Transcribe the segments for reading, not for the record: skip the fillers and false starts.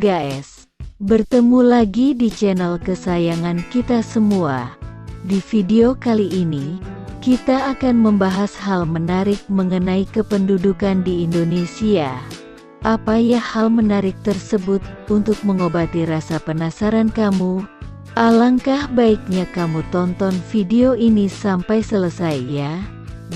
guys, bertemu lagi di channel kesayangan kita semua. Di video kali ini, kita akan membahas hal menarik mengenai kependudukan di Indonesia. Apa ya hal menarik tersebut? Untuk mengobati rasa penasaran kamu, alangkah baiknya kamu tonton video ini sampai selesai ya.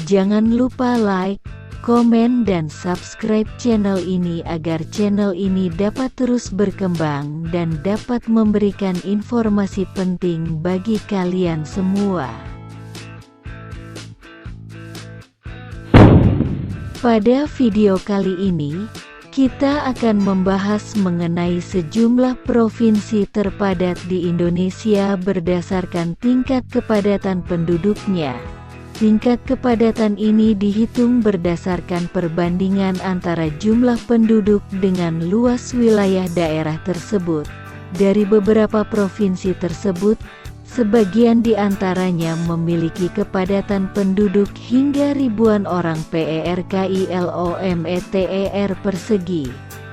Jangan lupa like, komen dan subscribe channel ini agar channel ini dapat terus berkembang dan dapat memberikan informasi penting bagi kalian semua. Pada video kali ini, kita akan membahas mengenai sejumlah provinsi terpadat di Indonesia berdasarkan tingkat kepadatan penduduknya. Tingkat kepadatan ini dihitung berdasarkan perbandingan antara jumlah penduduk dengan luas wilayah daerah tersebut. Dari beberapa provinsi tersebut, sebagian di antaranya memiliki kepadatan penduduk hingga ribuan orang per kilometer persegi.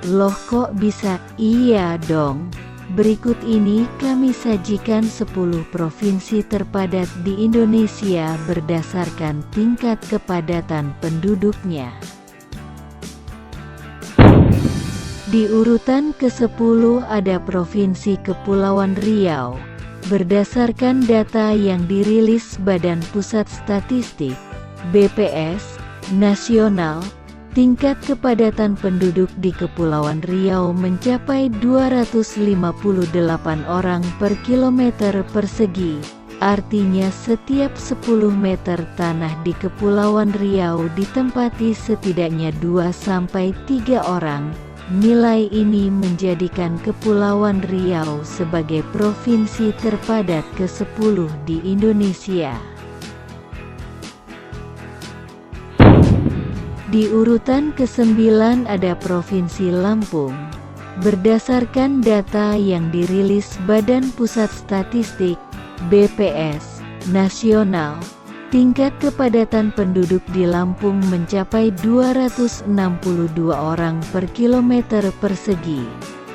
Loh kok bisa? Iya dong. Berikut ini kami sajikan 10 provinsi terpadat di Indonesia berdasarkan tingkat kepadatan penduduknya. Di urutan ke-10 ada Provinsi Kepulauan Riau. Berdasarkan data yang dirilis Badan Pusat Statistik (BPS) nasional, tingkat kepadatan penduduk di Kepulauan Riau mencapai 258 orang per kilometer persegi. Artinya setiap 10 meter tanah di Kepulauan Riau ditempati setidaknya 2-3 orang. Nilai ini menjadikan Kepulauan Riau sebagai provinsi terpadat ke-10 di Indonesia. Di urutan ke-9 ada Provinsi Lampung. Berdasarkan data yang dirilis Badan Pusat Statistik (BPS) nasional, tingkat kepadatan penduduk di Lampung mencapai 262 orang per kilometer persegi.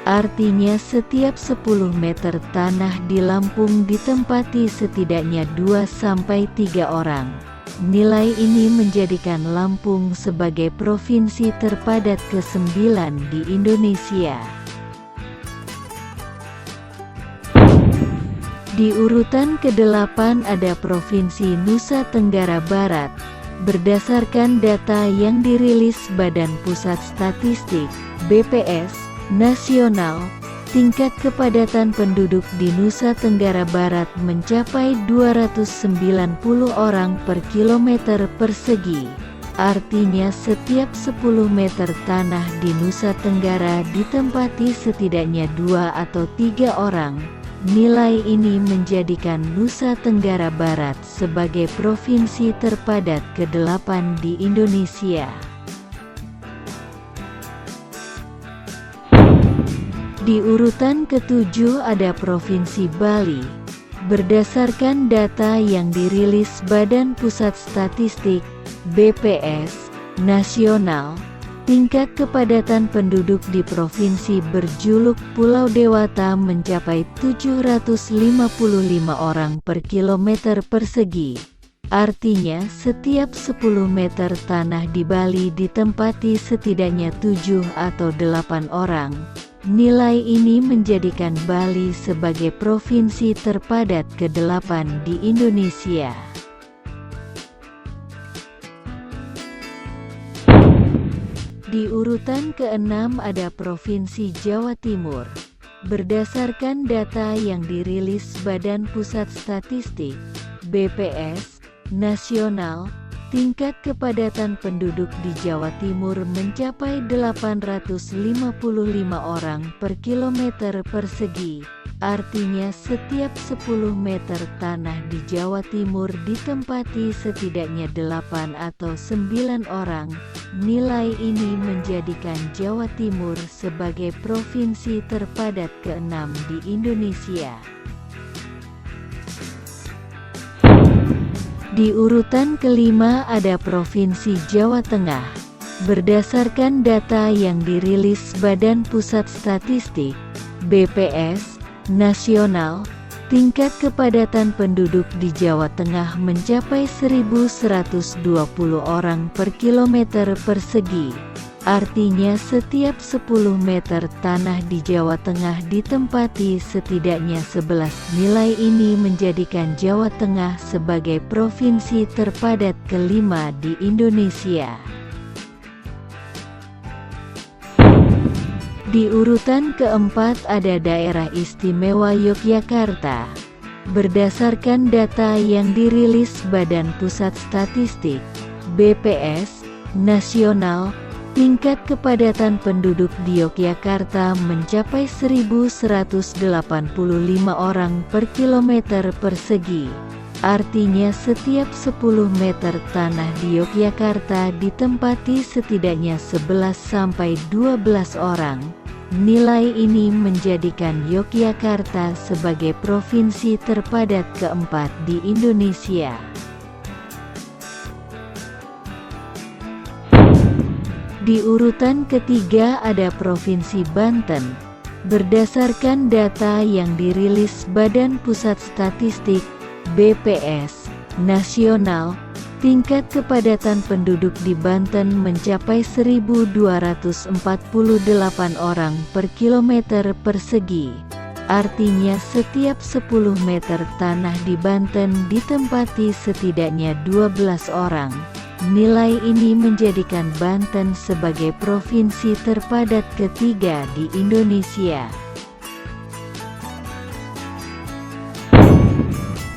Artinya setiap 10 meter tanah di Lampung ditempati setidaknya 2-3 orang. Nilai ini menjadikan Lampung sebagai provinsi terpadat ke-9 di Indonesia. Di urutan ke-8 ada Provinsi Nusa Tenggara Barat. Berdasarkan data yang dirilis Badan Pusat Statistik (BPS) nasional, tingkat kepadatan penduduk di Nusa Tenggara Barat mencapai 290 orang per kilometer persegi. Artinya setiap 10 meter tanah di Nusa Tenggara ditempati setidaknya 2-3 orang. Nilai ini menjadikan Nusa Tenggara Barat sebagai provinsi terpadat ke-8 di Indonesia. Di urutan ke-7 ada Provinsi Bali. Berdasarkan data yang dirilis Badan Pusat Statistik (BPS) nasional, tingkat kepadatan penduduk di provinsi berjuluk Pulau Dewata mencapai 755 orang per kilometer persegi. Artinya setiap 10 meter tanah di Bali ditempati setidaknya 7-8 orang. Nilai ini menjadikan Bali sebagai provinsi terpadat ke-8 di Indonesia. Di urutan ke-6 ada Provinsi Jawa Timur. Berdasarkan data yang dirilis Badan Pusat Statistik (BPS) nasional, tingkat kepadatan penduduk di Jawa Timur mencapai 855 orang per kilometer persegi. Artinya setiap 10 meter tanah di Jawa Timur ditempati setidaknya 8-9 orang. Nilai ini menjadikan Jawa Timur sebagai provinsi terpadat ke-6 di Indonesia. Di urutan ke-5 ada Provinsi Jawa Tengah. Berdasarkan data yang dirilis Badan Pusat Statistik, BPS, nasional, tingkat kepadatan penduduk di Jawa Tengah mencapai 1.120 orang per kilometer persegi. Artinya setiap 10 meter tanah di Jawa Tengah ditempati setidaknya 11. Nilai ini menjadikan Jawa Tengah sebagai provinsi terpadat kelima di Indonesia. Di urutan keempat ada Daerah Istimewa Yogyakarta. Berdasarkan data yang dirilis Badan Pusat Statistik, BPS, nasional, tingkat kepadatan penduduk di Yogyakarta mencapai 1.185 orang per kilometer persegi. Artinya setiap 10 meter tanah di Yogyakarta ditempati setidaknya 11-12 orang. Nilai ini menjadikan Yogyakarta sebagai provinsi terpadat keempat di Indonesia. Di urutan ketiga ada Provinsi Banten. Berdasarkan data yang dirilis Badan Pusat Statistik, BPS, nasional, tingkat kepadatan penduduk di Banten mencapai 1.248 orang per kilometer persegi. Artinya setiap 10 meter tanah di Banten ditempati setidaknya 12 orang. Nilai ini menjadikan Banten sebagai provinsi terpadat ketiga di Indonesia.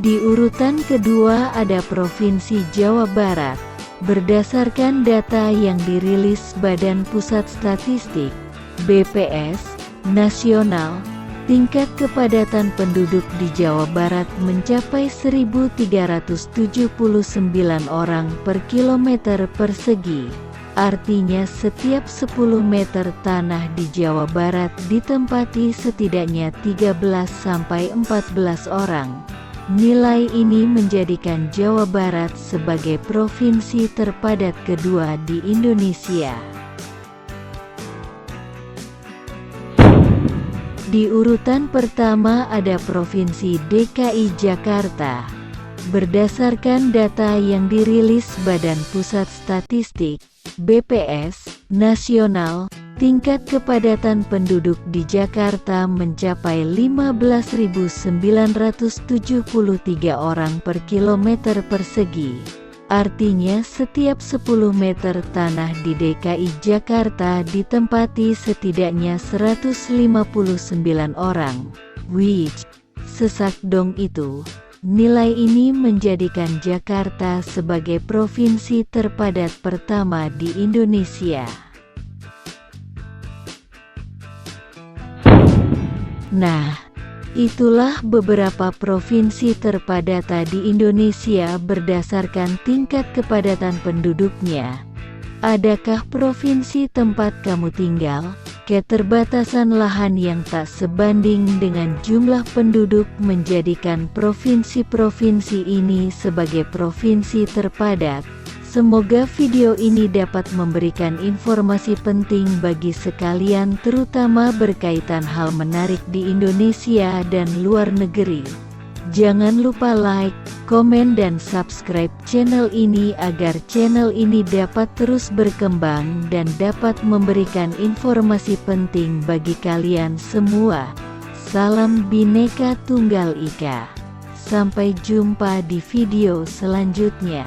Di urutan kedua ada Provinsi Jawa Barat. Berdasarkan data yang dirilis Badan Pusat Statistik, BPS, nasional, tingkat kepadatan penduduk di Jawa Barat mencapai 1.379 orang per kilometer persegi. Artinya setiap 10 meter tanah di Jawa Barat ditempati setidaknya 13-14 orang. Nilai ini menjadikan Jawa Barat sebagai provinsi terpadat kedua di Indonesia. Di urutan pertama ada Provinsi DKI Jakarta. Berdasarkan data yang dirilis Badan Pusat Statistik, BPS, nasional, tingkat kepadatan penduduk di Jakarta mencapai 15.973 orang per kilometer persegi. Artinya setiap 10 meter tanah di DKI Jakarta ditempati setidaknya 159 orang. Wih, sesak dong itu. Nilai ini menjadikan Jakarta sebagai provinsi terpadat pertama di Indonesia. Nah, itulah beberapa provinsi terpadat di Indonesia berdasarkan tingkat kepadatan penduduknya. Adakah provinsi tempat kamu tinggal? Keterbatasan lahan yang tak sebanding dengan jumlah penduduk menjadikan provinsi-provinsi ini sebagai provinsi terpadat. Semoga video ini dapat memberikan informasi penting bagi sekalian, terutama berkaitan hal menarik di Indonesia dan luar negeri. Jangan lupa like, komen dan subscribe channel ini agar channel ini dapat terus berkembang dan dapat memberikan informasi penting bagi kalian semua. Salam Bhinneka Tunggal Ika. Sampai jumpa di video selanjutnya.